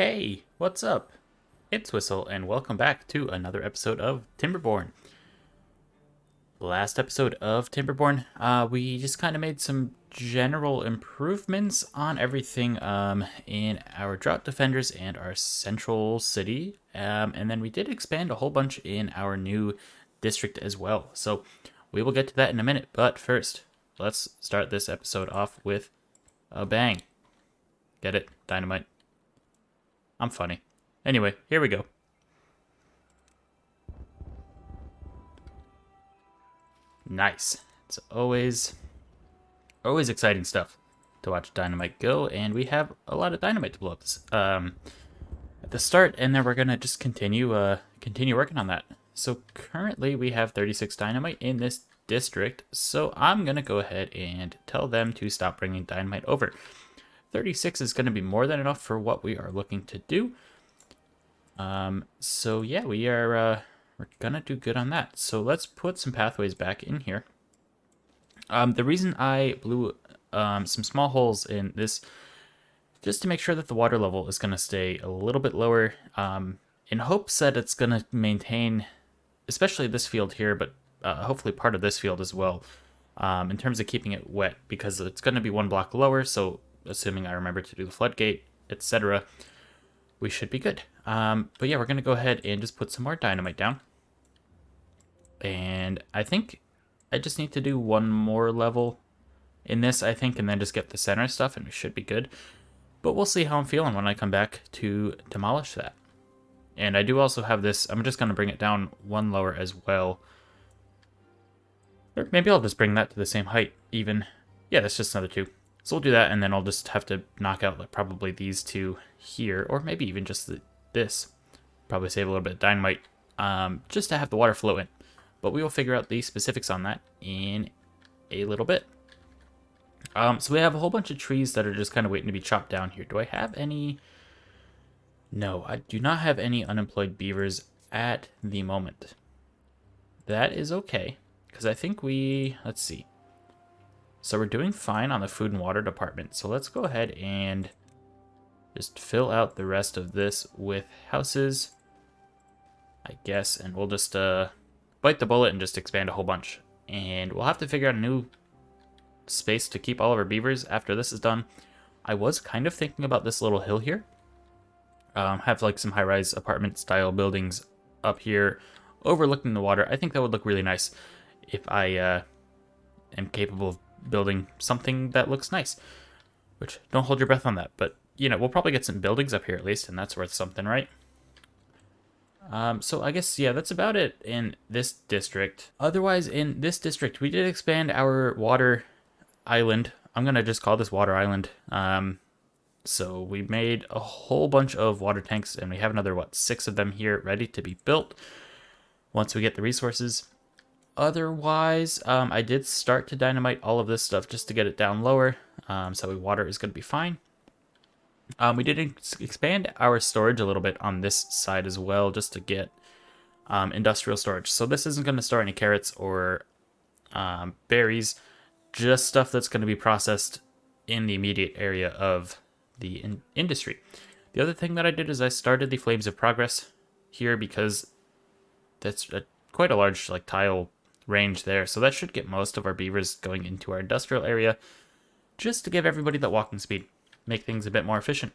Hey, what's up? It's Whistle, and welcome back to another episode of Timberborn. Last episode of Timberborn, we just kind of made some general improvements on everything in our Drought Defenders and our central city, and then we did expand a whole bunch in our new district as well. So we will get to that in a minute, but first, let's start this episode off with a bang. Get it? Dynamite. I'm funny. Anyway, here we go. Nice. It's always exciting stuff to watch dynamite go, and we have a lot of dynamite to blow up at the start, and then we're gonna just continue working on that. So currently we have 36 dynamite in this district, so I'm gonna go ahead and tell them to stop bringing dynamite over. 36 is gonna be more than enough for what we are looking to do. So yeah, we're gonna do good on that. So let's put some pathways back in here. The reason I blew some small holes in this, just to make sure that the water level is gonna stay a little bit lower, in hopes that it's gonna maintain, especially this field here, but hopefully part of this field as well, in terms of keeping it wet, because it's gonna be one block lower. So assuming I remember to do the floodgate, etc., we should be good. But yeah, we're gonna go ahead and just put some more dynamite down. And I think I just need to do one more level in this, I think, and then just get the center stuff, and we should be good. But we'll see how I'm feeling when I come back to demolish that. And I do also have this, I'm just gonna bring it down one lower as well. Or maybe I'll just bring that to the same height, even. Yeah, that's just another two. So we'll do that, and then I'll just have to knock out like probably these two here, or maybe even just this. Probably save a little bit of dynamite, just to have the water flow in. But we will figure out the specifics on that in a little bit. So we have a whole bunch of trees that are just kind of waiting to be chopped down here. Do I have any? No, I do not have any unemployed beavers at the moment. That is okay, because I think let's see. So we're doing fine on the food and water department. So let's go ahead and just fill out the rest of this with houses, I guess, and we'll just bite the bullet and just expand a whole bunch. And we'll have to figure out a new space to keep all of our beavers after this is done. I was kind of thinking about this little hill here. Have like some high-rise apartment style buildings up here overlooking the water. I think that would look really nice if I am capable of building something that looks nice. Which, don't hold your breath on that, but you know, we'll probably get some buildings up here at least, and that's worth something, right? So I guess, yeah, that's about it in this district. Otherwise, in this district, we did expand our water island. I'm gonna just call this water island. So we made a whole bunch of water tanks, and we have another, 6 of them here ready to be built once we get the resources. Otherwise, I did start to dynamite all of this stuff just to get it down lower, so water is going to be fine. We did expand our storage a little bit on this side as well, just to get industrial storage. So this isn't going to store any carrots or berries, just stuff that's going to be processed in the immediate area of the industry. The other thing that I did is I started the Flames of Progress here, because that's quite a large tile range there, so that should get most of our beavers going into our industrial area, just to give everybody that walking speed, make things a bit more efficient.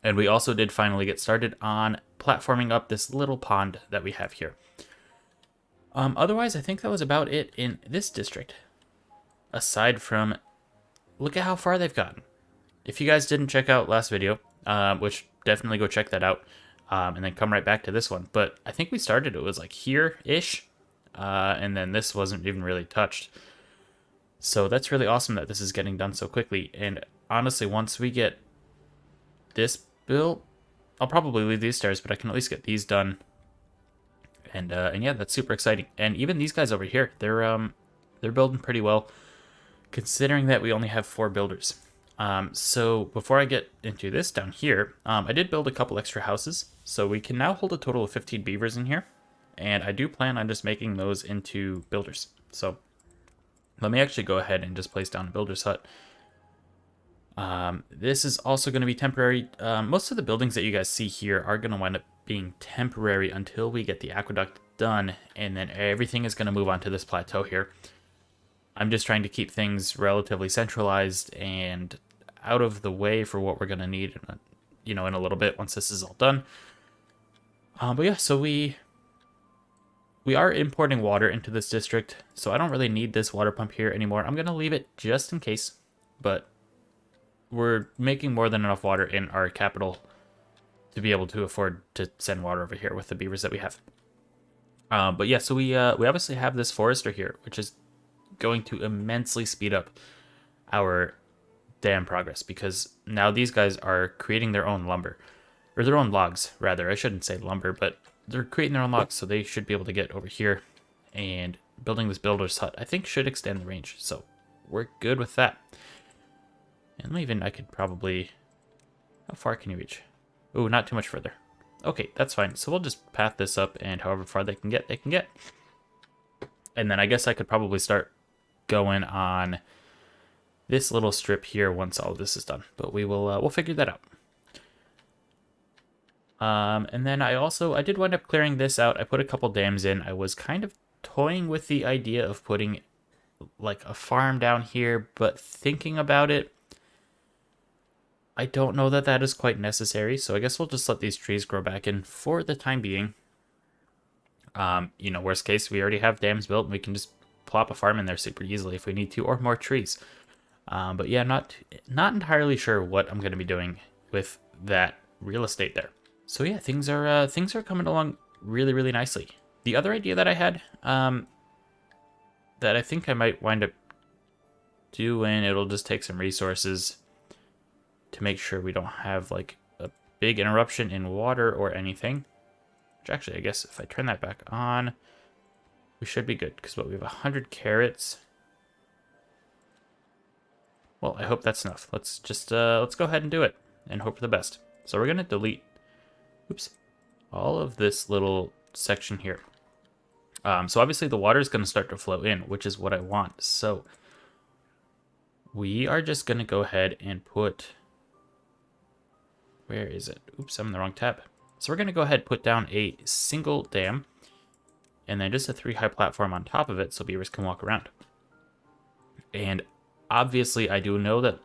And we also did finally get started on platforming up this little pond that we have here. Otherwise, I think that was about it in this district. Aside from, look at how far they've gotten. If you guys didn't check out last video, which definitely go check that out, and then come right back to this one. But I think we started, it was like here-ish, and then this wasn't even really touched. So that's really awesome that this is getting done so quickly. And honestly, once we get this built, I'll probably leave these stairs, but I can at least get these done. And yeah, that's super exciting. And even these guys over here, they're building pretty well, considering that we only have 4 builders. So before I get into this down here, I did build a couple extra houses, so we can now hold a total of 15 beavers in here. And I do plan on just making those into builders. So let me actually go ahead and just place down a builder's hut. This is also going to be temporary. Most of the buildings that you guys see here are going to wind up being temporary until we get the aqueduct done, and then everything is going to move onto this plateau here. I'm just trying to keep things relatively centralized and out of the way for what we're going to need, in a little bit once this is all done. But yeah, so we are importing water into this district, so I don't really need this water pump here anymore. I'm going to leave it just in case, but we're making more than enough water in our capital to be able to afford to send water over here with the beavers that we have. But yeah, so we obviously have this forester here, which is going to immensely speed up our dam progress, because now these guys are creating their own lumber, or their own logs rather. I shouldn't say lumber, but they're creating their own logs, so they should be able to get over here, and building this builder's hut I think should extend the range, so we're good with that. And even I could probably, how far can you reach? Oh, not too much further. Okay, that's fine. So we'll just path this up, and however far they can get, they can get. And then I guess I could probably start going on this little strip here once all of this is done. But we'll figure that out. And then I did wind up clearing this out. I put a couple dams in. I was kind of toying with the idea of putting like a farm down here, but thinking about it, I don't know that that is quite necessary, so I guess we'll just let these trees grow back in for the time being. Worst case, we already have dams built, and we can just plop a farm in there super easily if we need to, or more trees. But yeah, not entirely sure what I'm going to be doing with that real estate there. So yeah, things are coming along really, really nicely. The other idea that I had, that I think I might wind up doing, it'll just take some resources to make sure we don't have like a big interruption in water or anything. Which actually, I guess if I turn that back on, we should be good, because we have 100 carrots. Well, I hope that's enough. Let's just let's go ahead and do it and hope for the best. So we're gonna delete, all of this little section here. So obviously the water is gonna start to flow in, which is what I want. So we are just gonna go ahead and put, where is it? Oops, I'm in the wrong tab. So we're going to go ahead and put down a single dam, and then just a 3-high platform on top of it so beavers can walk around. And obviously I do know that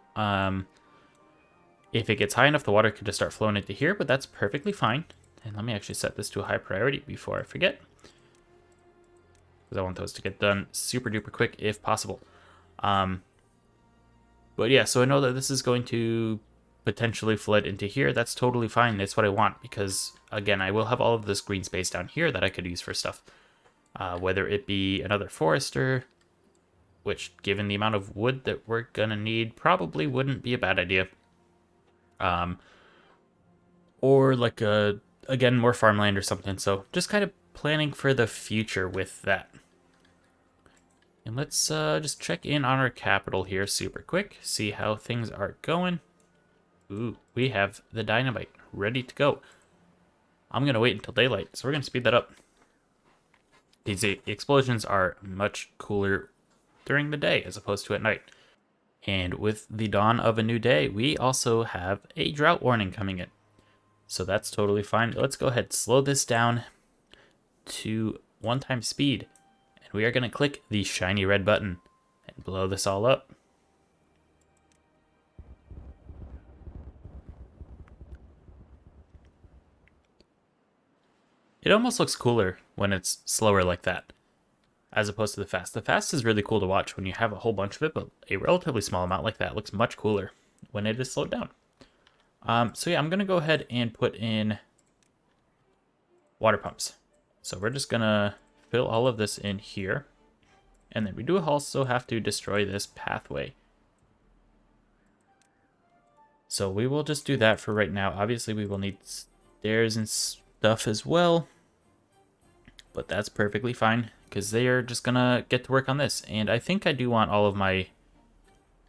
if it gets high enough, the water could just start flowing into here, but that's perfectly fine. And let me actually set this to a high priority before I forget, because I want those to get done super duper quick if possible. But yeah, so I know that this is going to potentially flood into here. That's totally fine. That's what I want, because again, I will have all of this green space down here that I could use for stuff, whether it be another forester, which given the amount of wood that we're gonna need probably wouldn't be a bad idea, or like again, more farmland or something. So just kind of planning for the future with that. And let's just check in on our capital here super quick, see how things are going. Ooh, we have the dynamite ready to go. I'm going to wait until daylight, so we're going to speed that up. These explosions are much cooler during the day as opposed to at night. And with the dawn of a new day, we also have a drought warning coming in. So that's totally fine. Let's go ahead and slow this down to 1x speed. And we are going to click the shiny red button and blow this all up. It almost looks cooler when it's slower like that, as opposed to the fast. The fast is really cool to watch when you have a whole bunch of it, but a relatively small amount like that looks much cooler when it is slowed down. So yeah, I'm going to go ahead and put in water pumps. So we're just going to fill all of this in here. And then we do also have to destroy this pathway. So we will just do that for right now. Obviously, we will need stairs and stuff as well, but that's perfectly fine, because they are just gonna get to work on this. And I think I do want all of my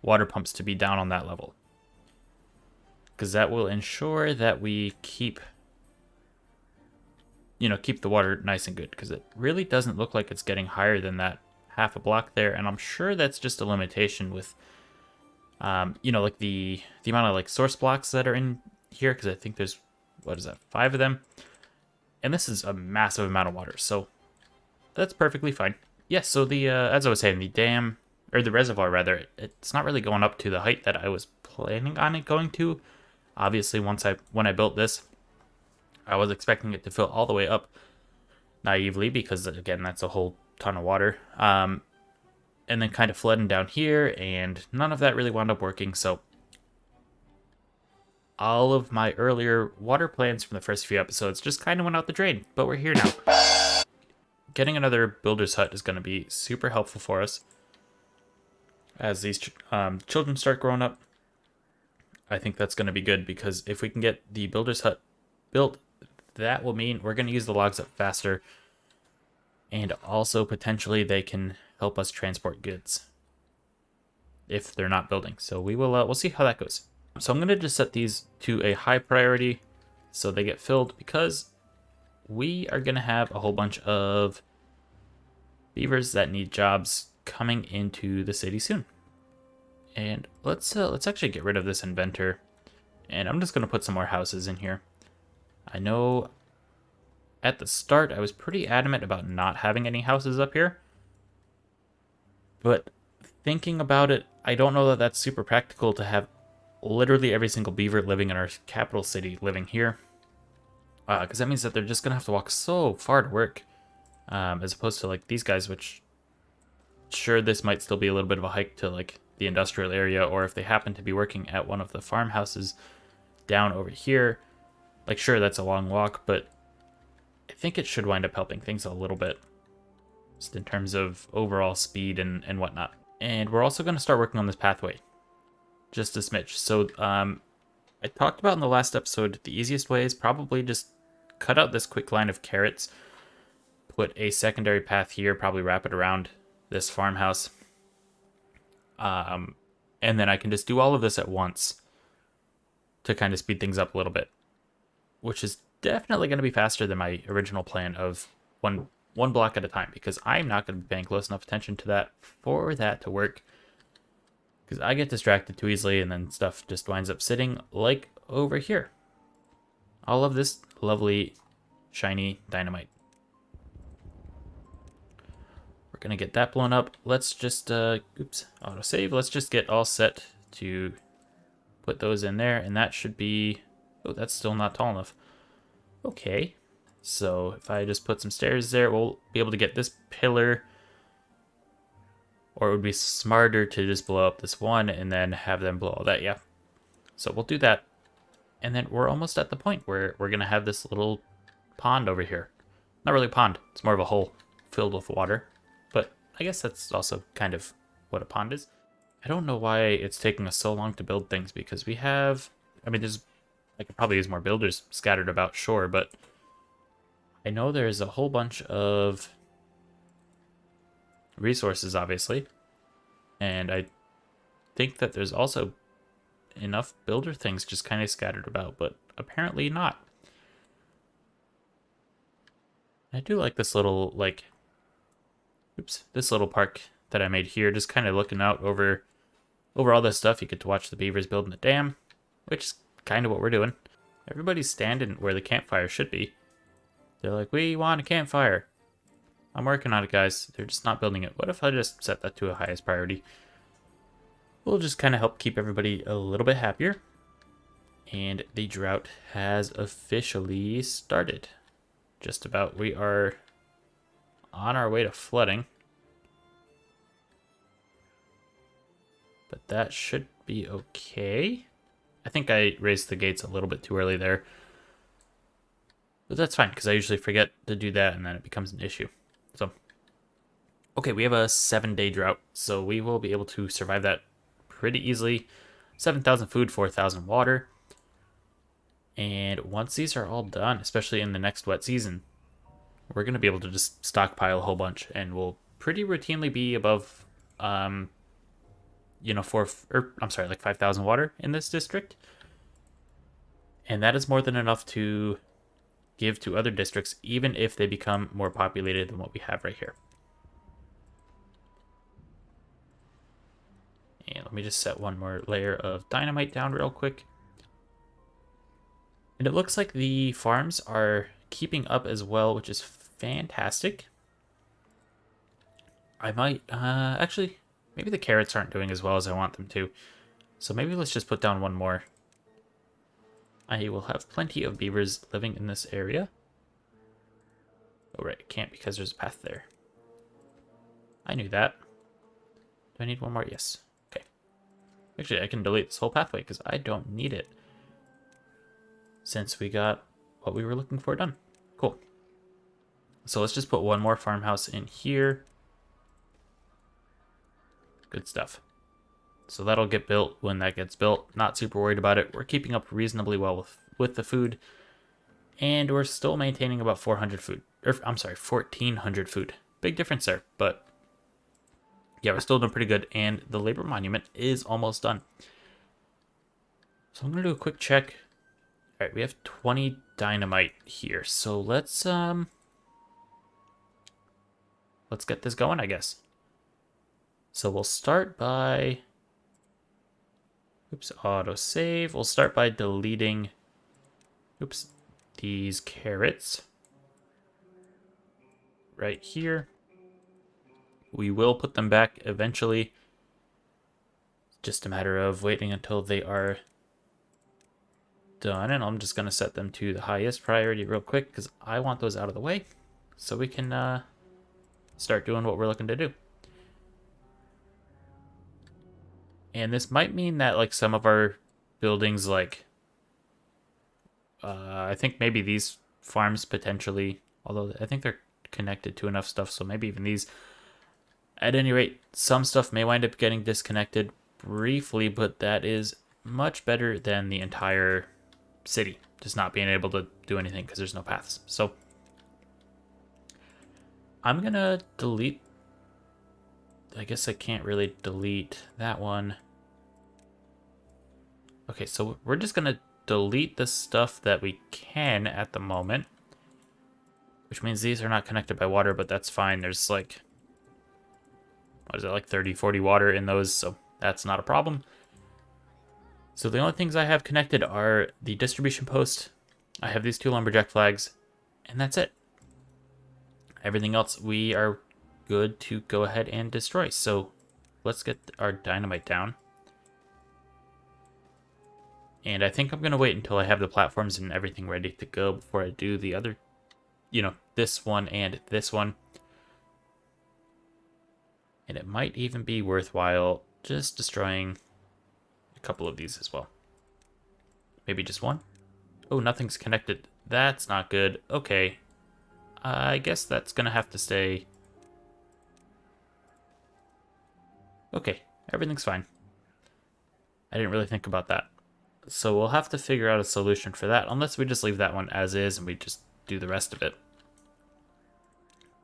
water pumps to be down on that level, because that will ensure that we keep the water nice and good, because it really doesn't look like it's getting higher than that half a block there. And I'm sure that's just a limitation with You know, like the amount of like source blocks that are in here, because I think there's, what is that, 5 of them, and this is a massive amount of water, so that's perfectly fine. Yes, so the as I was saying, the dam, or the reservoir rather, it's not really going up to the height that I was planning on it going to. Obviously, when I built this, I was expecting it to fill all the way up naively, because again, that's a whole ton of water. And then kind of flooding down here, and none of that really wound up working. So all of my earlier water plans from the first few episodes just kind of went out the drain. But we're here now. Getting another builder's hut is going to be super helpful for us as these children start growing up. I think that's going to be good, because if we can get the builder's hut built, that will mean we're going to use the logs up faster, and also potentially they can help us transport goods if they're not building. So we'll see how that goes. So I'm going to just set these to a high priority so they get filled, because we are going to have a whole bunch of beavers that need jobs coming into the city soon. And let's actually get rid of this inventor, and I'm just going to put some more houses in here. I know at the start I was pretty adamant about not having any houses up here, but thinking about it, I don't know that that's super practical to have literally every single beaver living in our capital city living here, because that means that they're just gonna have to walk so far to work, as opposed to like these guys, which, sure, this might still be a little bit of a hike to like the industrial area, or if they happen to be working at one of the farmhouses down over here, like, sure, that's a long walk, but I think it should wind up helping things a little bit, just in terms of overall speed and whatnot. And we're also going to start working on this pathway, just a smidge. So I talked about in the last episode, the easiest way is probably just cut out this quick line of carrots, put a secondary path here, probably wrap it around this farmhouse, and then I can just do all of this at once to kind of speed things up a little bit, which is definitely going to be faster than my original plan of one block at a time, because I'm not going to be paying close enough attention to that for that to work, because I get distracted too easily, and then stuff just winds up sitting like over here. All of this lovely shiny dynamite. We're going to get that blown up. Let's just oops, autosave. Let's just get all set to put those in there, and that should be, oh, that's still not tall enough. Okay, so if I just put some stairs there, we'll be able to get this pillar, or it would be smarter to just blow up this one and then have them blow all that. Yeah, so we'll do that, and then we're almost at the point where we're gonna have this little pond over here. Not really a pond, it's more of a hole filled with water, but I guess that's also kind of what a pond is. I don't know why it's taking us so long to build things, because we have, I mean, I could probably use more builders scattered about, sure, but I know there's a whole bunch of resources, obviously, and I think that there's also enough builder things just kind of scattered about, but apparently not. I do like this little, like, oops, this little park that I made here, just kind of looking out over all this stuff. You get to watch the beavers building the dam, which is kind of what we're doing. Everybody's standing where the campfire should be. They're like, we want a campfire. I'm working on it, guys. They're just not building it. What if I just set that to a highest priority? We'll just kind of help keep everybody a little bit happier. And the drought has officially started. Just about. We are on our way to flooding. But that should be okay. I think I raised the gates a little bit too early there. But that's fine, because I usually forget to do that, and then it becomes an issue. So, okay, we have a 7-day drought, so we will be able to survive that pretty easily. 7,000 food, 4,000 water. And once these are all done, especially in the next wet season, we're going to be able to just stockpile a whole bunch, and we'll pretty routinely be above, you know, 5,000 water in this district. And that is more than enough to give to other districts, even if they become more populated than what we have right here. And let me just set one more layer of dynamite down real quick. And it looks like the farms are keeping up as well, which is fantastic. I might, actually, maybe the carrots aren't doing as well as I want them to. So maybe let's just put down one more. I will have plenty of beavers living in this area. Oh, right, I can't because there's a path there. I knew that. Do I need one more? Yes. Okay. Actually, I can delete this whole pathway because I don't need it. Since we got what we were looking for done. Cool. So let's just put one more farmhouse in here. Good stuff. So that'll get built when that gets built. Not super worried about it. We're keeping up reasonably well with the food. And we're still maintaining about 400 food. Or, I'm sorry, 1,400 food. Big difference there, but yeah, we're still doing pretty good. And the labor monument is almost done. So I'm going to do a quick check. All right, we have 20 dynamite here. So let's get this going, I guess. So we'll start by... Oops, autosave. We'll start by deleting... Oops, these carrots. Right here. We will put them back eventually. Just a matter of waiting until they are done. And I'm just going to set them to the highest priority real quick because I want those out of the way so we can start doing what we're looking to do. And this might mean that like some of our buildings, like I think maybe these farms potentially, although I think they're connected to enough stuff, so maybe even these. At any rate, some stuff may wind up getting disconnected briefly, but that is much better than the entire city just not being able to do anything because there's no paths. So I'm gonna delete. I guess I can't really delete that one. Okay, so we're just gonna delete the stuff that we can at the moment, which means these are not connected by water, but that's fine. There's like, what is it, like 30, 40 water in those, so that's not a problem. So the only things I have connected are the distribution post. I have these 2 lumberjack flags, and that's it. Everything else we are good to go ahead and destroy. So let's get our dynamite down. And I think I'm going to wait until I have the platforms and everything ready to go before I do the other, this one and this one. And it might even be worthwhile just destroying a couple of these as well. Maybe just one. Oh, nothing's connected. That's not good. Okay. I guess that's going to have to stay. Okay, everything's fine. I didn't really think about that. So we'll have to figure out a solution for that, unless we just leave that one as is and we just do the rest of it.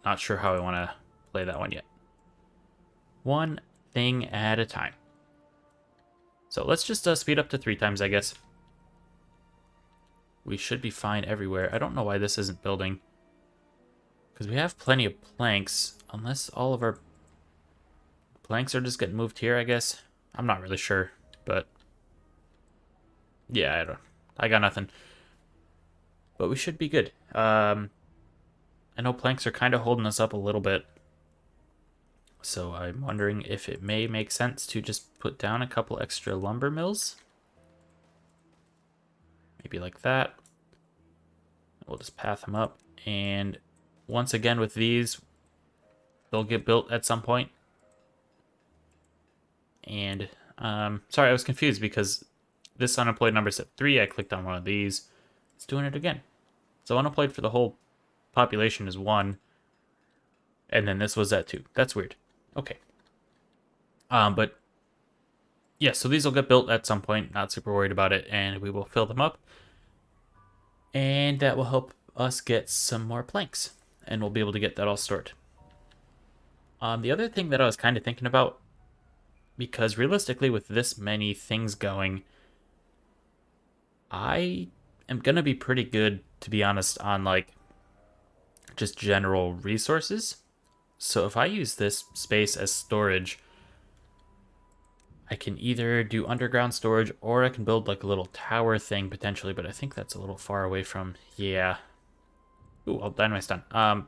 Not sure how I want to play that one yet. One thing at a time. So let's just speed up to 3 times, I guess. We should be fine everywhere. I don't know why this isn't building. Because we have plenty of planks, unless all of our planks are just getting moved here, I guess. I'm not really sure, but yeah, I got nothing. But we should be good. I know planks are kind of holding us up a little bit. So I'm wondering if it may make sense to just put down a couple extra lumber mills. Maybe like that. We'll just path them up. And once again with these, they'll get built at some point. And sorry, I was confused because this unemployed number is at 3. I clicked on one of these. It's doing it again. So unemployed for the whole population is 1. And then this was at 2. That's weird. Okay. But yeah, so these will get built at some point. Not super worried about it. And we will fill them up. And that will help us get some more planks. And we'll be able to get that all stored. The other thing that I was kind of thinking about, because realistically with this many things going, I am going to be pretty good, to be honest, on like just general resources. So if I use this space as storage, I can either do underground storage or I can build like a little tower thing potentially, but I think that's a little far away from, yeah. Ooh, I'll dynamite's done.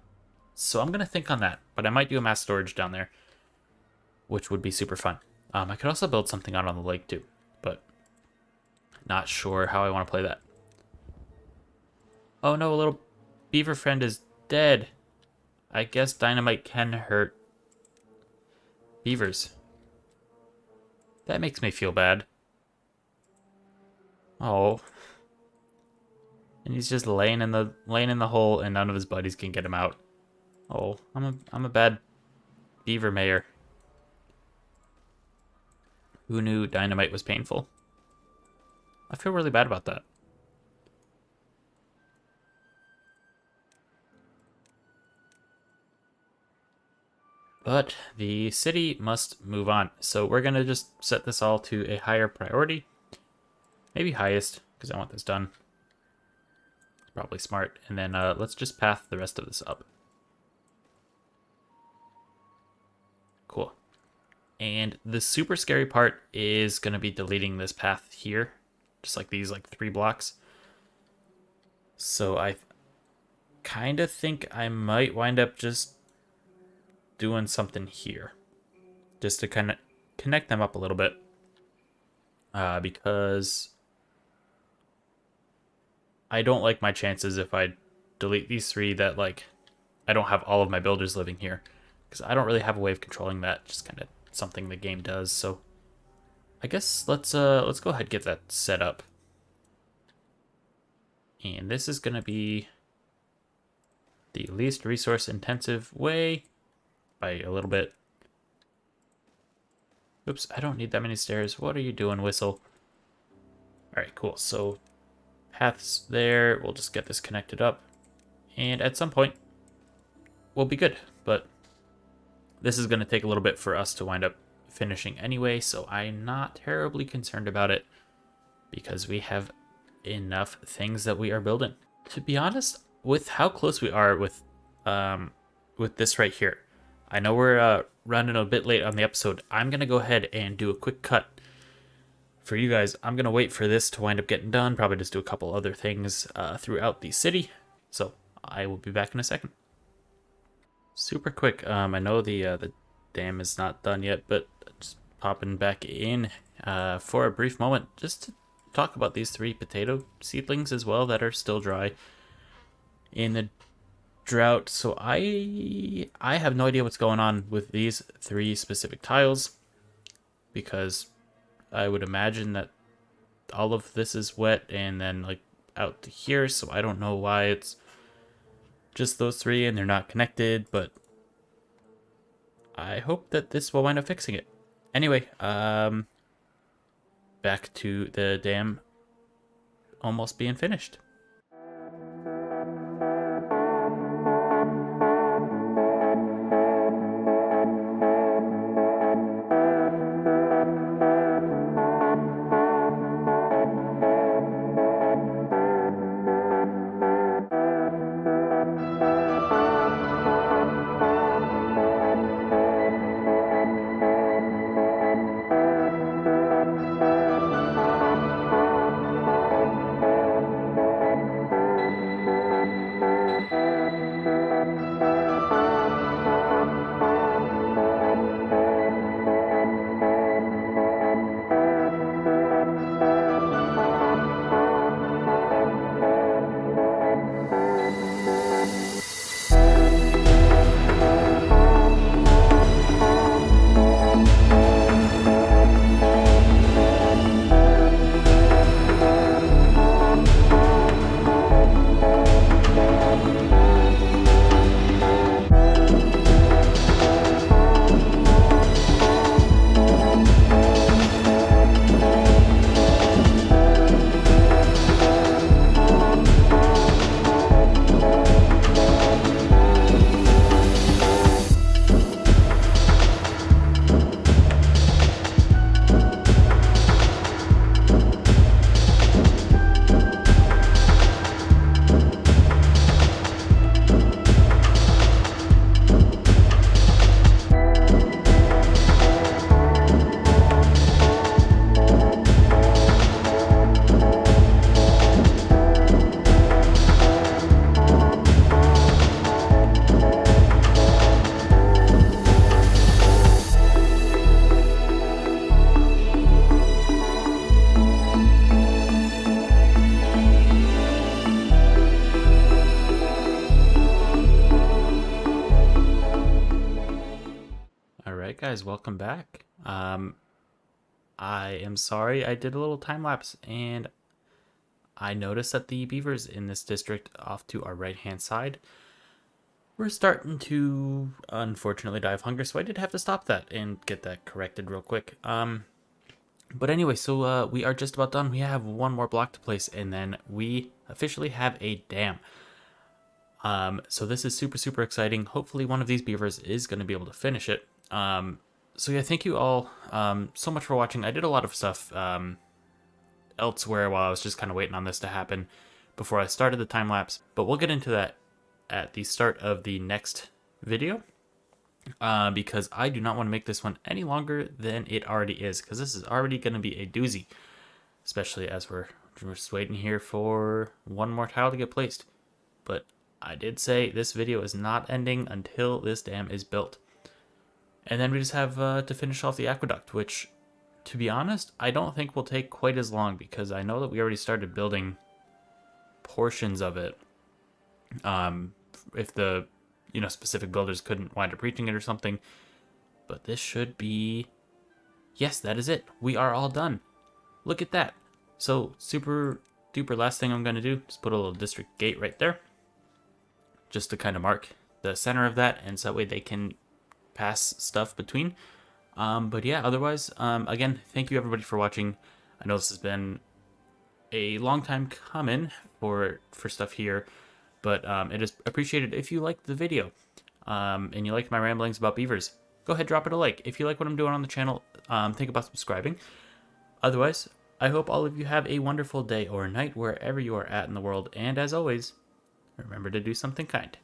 So I'm gonna think on that, but I might do a mass storage down there, which would be super fun. I could also build something out on the lake too, but not sure how I want to play that. Oh no, a little beaver friend is dead. I guess dynamite can hurt beavers. That makes me feel bad. Oh. And he's just laying in the hole and none of his buddies can get him out. Oh, I'm a bad beaver mayor. Who knew dynamite was painful? I feel really bad about that. But the city must move on. So we're going to just set this all to a higher priority. Maybe highest, because I want this done. It's probably smart. And then let's just path the rest of this up. Cool. And the super scary part is going to be deleting this path here. Just like these 3 blocks. So I kind of think I might wind up just doing something here. Just to kind of connect them up a little bit. Because I don't like my chances if I delete these 3 that I don't have all of my builders living here. Because I don't really have a way of controlling that. Just kind of something the game does. So I guess let's go ahead and get that set up. And this is going to be the least resource intensive way by a little bit. Oops, I don't need that many stairs. What are you doing, Whistle? All right, cool. So paths there. We'll just get this connected up. And at some point, we'll be good. But this is going to take a little bit for us to wind up finishing anyway. So I'm not terribly concerned about it because we have enough things that we are building. To be honest, with how close we are with this right here, I know we're running a bit late on the episode. I'm gonna go ahead and do a quick cut for you guys. I'm gonna wait for this to wind up getting done. Probably just do a couple other things throughout the city. So I will be back in a second. Super quick. I know the dam is not done yet, but just popping back in for a brief moment, just to talk about these 3 potato seedlings as well that are still dry in the drought. So I have no idea what's going on with these 3 specific tiles, because I would imagine that all of this is wet and then out to here. So I don't know why it's just those 3 and they're not connected, but I hope that this will wind up fixing it. Anyway, back to the dam almost being finished. guys, welcome back. I am sorry I did a little time lapse and I noticed that the beavers in this district off to our right hand side were starting to unfortunately die of hunger, so I did have to stop that and get that corrected real quick. But anyway, so we are just about done. We have one more block to place and then we officially have a dam. So this is super exciting. Hopefully one of these beavers is going to be able to finish it. So yeah, thank you all so much for watching. I did a lot of stuff elsewhere while I was just kind of waiting on this to happen before I started the time lapse, but we'll get into that at the start of the next video because I do not want to make this one any longer than it already is, because this is already going to be a doozy, especially as we're just waiting here for one more tile to get placed. But I did say this video is not ending until this dam is built. And then we just have to finish off the aqueduct, which, to be honest, I don't think will take quite as long because I know that we already started building portions of it. If the specific builders couldn't wind up reaching it or something. But this should be... Yes, that is it. We are all done. Look at that. So, super duper last thing I'm going to do is put a little district gate right there, just to kind of mark the center of that, and so that way they can pass stuff between. But yeah, otherwise, again, thank you everybody for watching. I know this has been a long time coming for stuff here, but it is appreciated if you liked the video and you liked my ramblings about beavers. Go ahead, drop it a like. If you like what I'm doing on the channel, think about subscribing. Otherwise, I hope all of you have a wonderful day or night wherever you are at in the world, and as always, remember to do something kind.